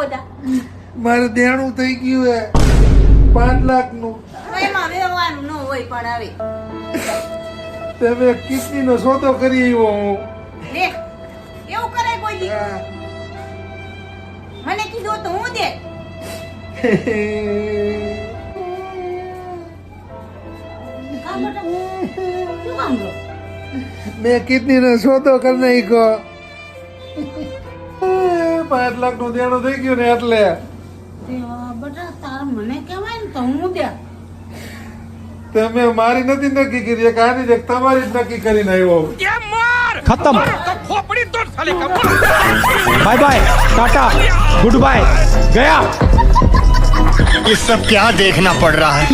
બધા મારે દેણું થઈ ગયું હે 5 લાખનું. એમાં વ્યવહારનું ન હોય પણ હવે તમે કિડનીનો સોદો કરી આવ્યો હું. લે એવું કરે કોઈ દી હા. મને કીધું તો હું દે કામ બેટા શું કામ રો મેં કિડનીનો સોદો કરી નાખ્યો. 5 લાખનું દેણું થઈ ગયું ને એટલે. બેટા તાર મને કહેવાય ને તો હું દે તમે મારી નથી નક્કી કરી એક આની જ એક તમારી જ નક્કી કરીને આવ્યો. खत्म bye bye tata goodbye गया। ये सब क्या देखना पड़ रहा है।